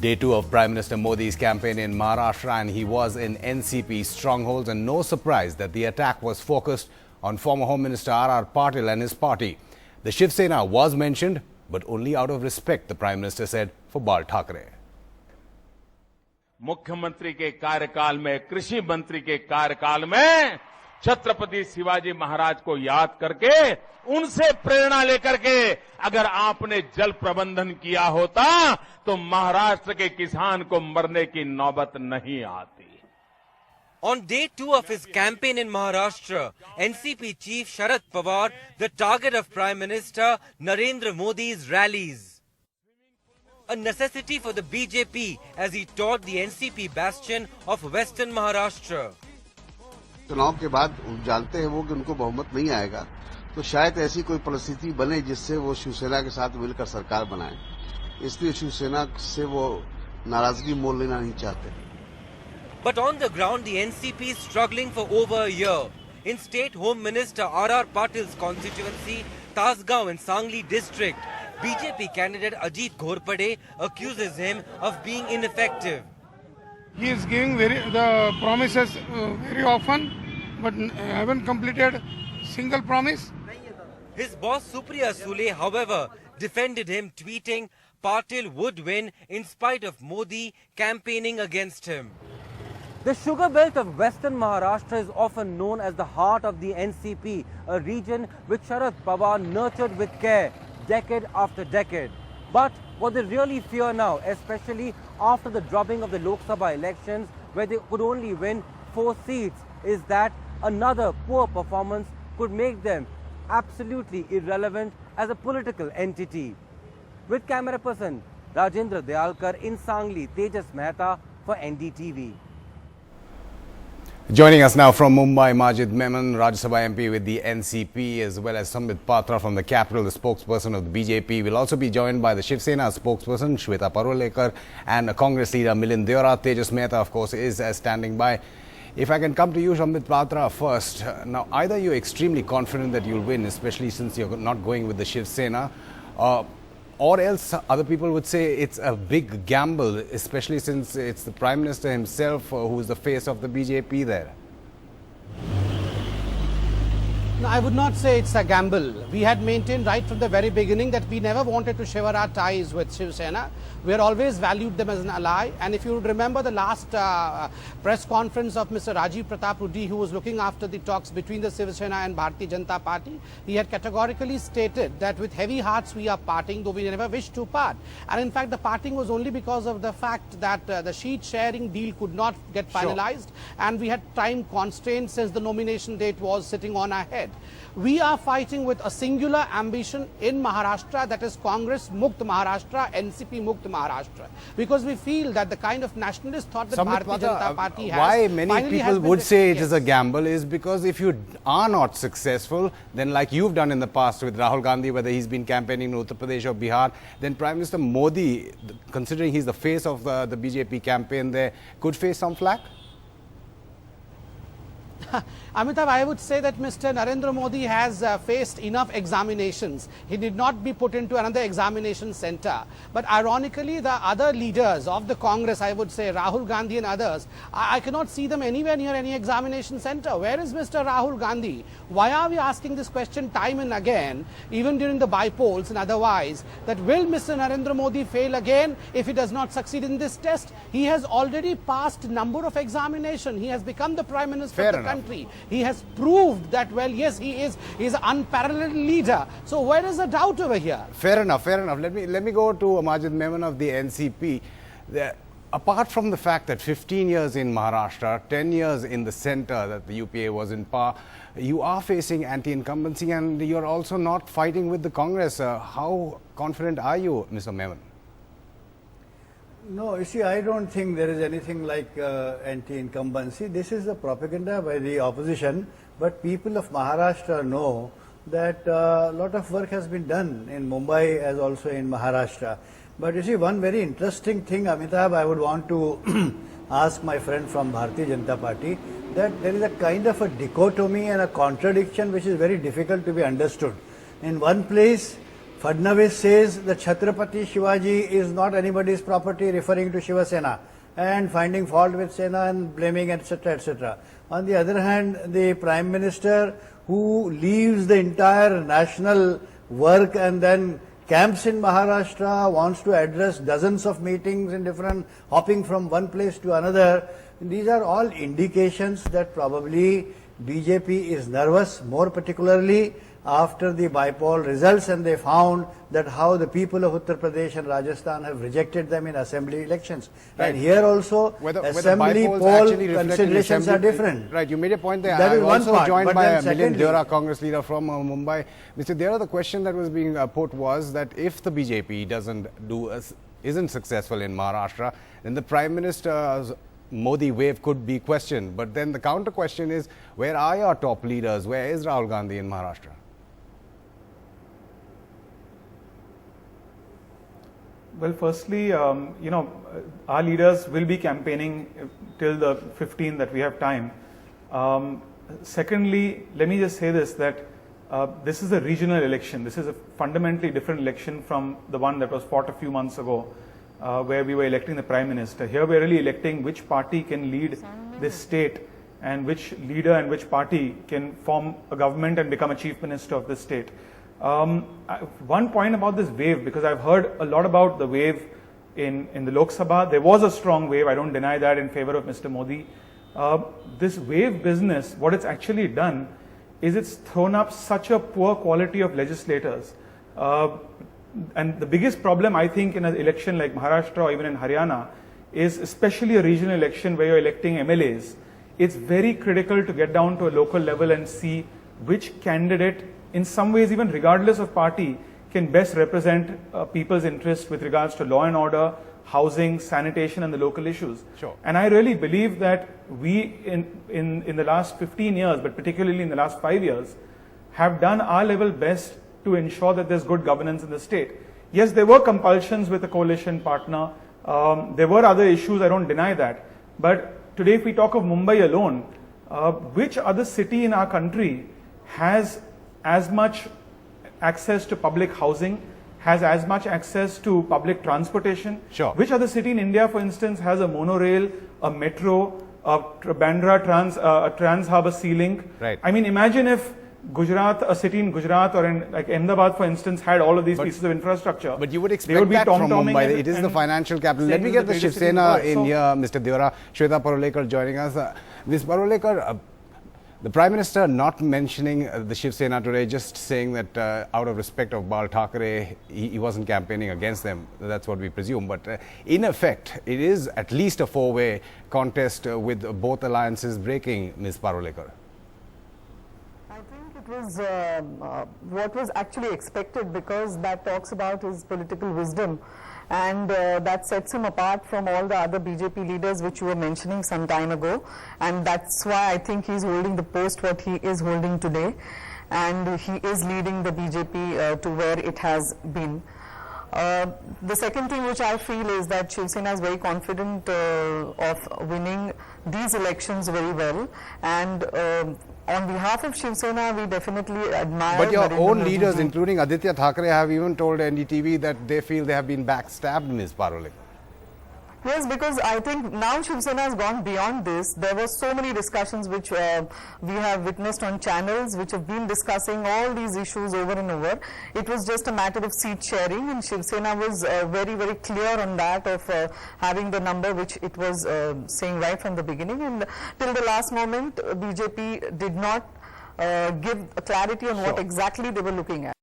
Day 2 of Prime Minister Modi's campaign in Maharashtra, and he was in NCP strongholds, and no surprise that the attack was focused on former Home Minister R.R. Patil and his party. The Shiv Sena was mentioned, but only out of respect, the Prime Minister said, for Bal Thackeray. मुख्यमंत्री के कार्यकाल में, कृषि मंत्री के कार्यकाल में छत्रपति शिवाजी महाराज को याद करके, उनसे प्रेरणा लेकर के अगर आपने जल प्रबंधन किया होता तो महाराष्ट्र के किसान को मरने की नौबत नहीं आती. On day 2 of his campaign in Maharashtra, NCP chief Sharad Pawar, the target of Prime Minister Narendra Modi's rallies. A necessity for the BJP as he toured the NCP bastion of Western Maharashtra. चुनाव के बाद जानते हैं वो कि उनको बहुमत नहीं आएगा, तो शायद ऐसी कोई परिस्थिति बने जिससे वो शिवसेना के साथ मिलकर सरकार बनाए. इसलिए शिवसेना से वो नाराजगी मोल लेना नहीं चाहते. But on the ground, the NCP is struggling for over a year. In State Home Minister R.R. Patil's constituency, Tasgaon in Sangli district, BJP candidate Ajit Ghorpade accuses him of being ineffective. He is giving the promises very often, but haven't completed single promise. His boss Supriya Sule, however, defended him, tweeting Patil would win in spite of Modi campaigning against him. The sugar belt of Western Maharashtra is often known as the heart of the NCP, a region which Sharad Pawar nurtured with care decade after decade. But what they really fear now, especially after the drubbing of the Lok Sabha elections, where they could only win 4 seats, is that another poor performance could make them absolutely irrelevant as a political entity. With camera person Rajendra Dayalkar in Sangli, Tejas Mehta for NDTV. Joining us now from Mumbai, Majid Memon, Rajya Sabha MP with the NCP, as well as Sambit Patra from the capital, the spokesperson of the BJP. We'll also be joined by the Shiv Sena spokesperson, Shweta Parolekar, and Congress leader Milind Deora. Tejas Mehta, of course, is standing by. If I can come to you, Sambit Patra, first. Now, either you're extremely confident that you'll win, especially since you're not going with the Shiv Sena, or else other people would say it's a big gamble, especially since it's the Prime Minister himself who's the face of the BJP there. No, I would not say it's a gamble. We had maintained right from the very beginning that we never wanted to sever our ties with Shiv Sena. We had always valued them as an ally. And if you would remember the last press conference of Mr. Rajiv Pratap Rudy, who was looking after the talks between the Shiv Sena and Bharatiya Janata Party, he had categorically stated that with heavy hearts we are parting, though we never wished to part. And in fact, the parting was only because of the fact that the sheet sharing deal could not get finalized, and we had time constraints since the nomination date was sitting on our head. We are fighting with a singular ambition in Maharashtra, that is Congress Mukt Maharashtra, NCP Mukt Maharashtra, because we feel that the kind of nationalist thought that Bharatiya Janata Party has. Why many people would say it is a gamble is because if you are not successful, then like you've done in the past with Rahul Gandhi, whether he's been campaigning in Uttar Pradesh or Bihar, then Prime Minister Modi, considering he's the face of the BJP campaign there, could face some flack? Amitabh, I would say that Mr. Narendra Modi has faced enough examinations. He did not be put into another examination center. But ironically, the other leaders of the Congress, I would say Rahul Gandhi and others, I cannot see them anywhere near any examination center. Where is Mr. Rahul Gandhi? Why are we asking this question time and again, even during the by-polls and otherwise, that will Mr. Narendra Modi fail again if he does not succeed in this test? He has already passed a number of examinations. He has become the Prime Minister of the country. He has proved that, well, yes, he is an unparalleled leader. So where is the doubt over here? Fair enough, fair enough. Let me go to Majid Memon of the NCP. Apart from the fact that 15 years in Maharashtra, 10 years in the centre that the UPA was in power, you are facing anti-incumbency and you're also not fighting with the Congress. How confident are you, Mr. Memon? No, you see, I don't think there is anything like anti-incumbency. This is a propaganda by the opposition, but people of Maharashtra know that a lot of work has been done in Mumbai as also in Maharashtra. But you see, one very interesting thing, Amitabh, I would want to ask my friend from Bharatiya Janata Party, that there is a kind of a dichotomy and a contradiction which is very difficult to be understood. In one place, Fadnavis says that Chhatrapati Shivaji is not anybody's property, referring to Shiv Sena, and finding fault with Sena and blaming, etc., etc. On the other hand, the Prime Minister, who leaves the entire national work and then camps in Maharashtra, wants to address dozens of meetings in different, hopping from one place to another. These are all indications that probably BJP is nervous, more particularly after the by-poll results, and they found that how the people of Uttar Pradesh and Rajasthan have rejected them in assembly elections. Right. And here also, assembly poll considerations are different. Right, you made a point there. That is I'm one also part, joined but by then Milind secondly- Deora, Congress leader from Mumbai. Mr. Deora, the question that was being put was that if the BJP isn't successful in Maharashtra, then the Prime Minister's Modi wave could be questioned. But then the counter question is, where are your top leaders? Where is Rahul Gandhi in Maharashtra? Well, firstly, our leaders will be campaigning till the 15th that we have time. Secondly, let me just say this, that this is a regional election. This is a fundamentally different election from the one that was fought a few months ago, where we were electing the Prime Minister. Here we're really electing which party can lead this state and which leader and which party can form a government and become a Chief Minister of this state. One point about this wave, because I've heard a lot about the wave in the Lok Sabha. There was a strong wave, I don't deny that, in favor of Mr. Modi. This wave business, what it's actually done is it's thrown up such a poor quality of legislators. And the biggest problem, I think, in an election like Maharashtra or even in Haryana is, especially a regional election where you're electing MLAs, it's very critical to get down to a local level and see which candidate, in some ways even regardless of party, can best represent people's interest with regards to law and order, housing, sanitation and the local issues. Sure. And I really believe that we in the last 15 years, but particularly in the last 5 years, have done our level best to ensure that there's good governance in the state. Yes, there were compulsions with a coalition partner. There were other issues, I don't deny that. But today, if we talk of Mumbai alone, which other city in our country has as much access to public housing, has as much access to public transportation? Sure. Which other city in India, for instance, has a monorail, a metro, a Bandra Trans Harbour Sea Link? Right. I mean, imagine if Gujarat, a city in Gujarat or in like Ahmedabad, for instance, had all of these pieces of infrastructure. But you would They expect be that from tom-tomming Mumbai. It is the financial capital. Let me get the Shiv Sena in here, Mr. Deora. Shweta Parolekar joining us. Ms. Parolekar, the Prime Minister not mentioning the Shiv Sena today, just saying that out of respect of Bal Thackeray, he wasn't campaigning against them. That's what we presume. But in effect, it is at least a four-way contest with both alliances breaking, Ms. Parolekar. I think it was what was actually expected, because that talks about his political wisdom, and that sets him apart from all the other BJP leaders which you were mentioning some time ago, and that's why I think he's holding the post what he is holding today, and he is leading the BJP to where it has been. The second thing which I feel is that Shiv Sena is very confident of winning these elections very well, and on behalf of Shiv Sena, we definitely admire. But your Narendra own Modi leaders, ji. including Aditya Thackeray, have even told NDTV that they feel they have been backstabbed, Ms. Parolekar. Yes, because I think now Shiv Sena has gone beyond this. There were so many discussions which we have witnessed on channels which have been discussing all these issues over and over. It was just a matter of seat sharing, and Shiv Sena was very, very clear on that of having the number which it was saying right from the beginning. And till the last moment, BJP did not give clarity on what exactly they were looking at.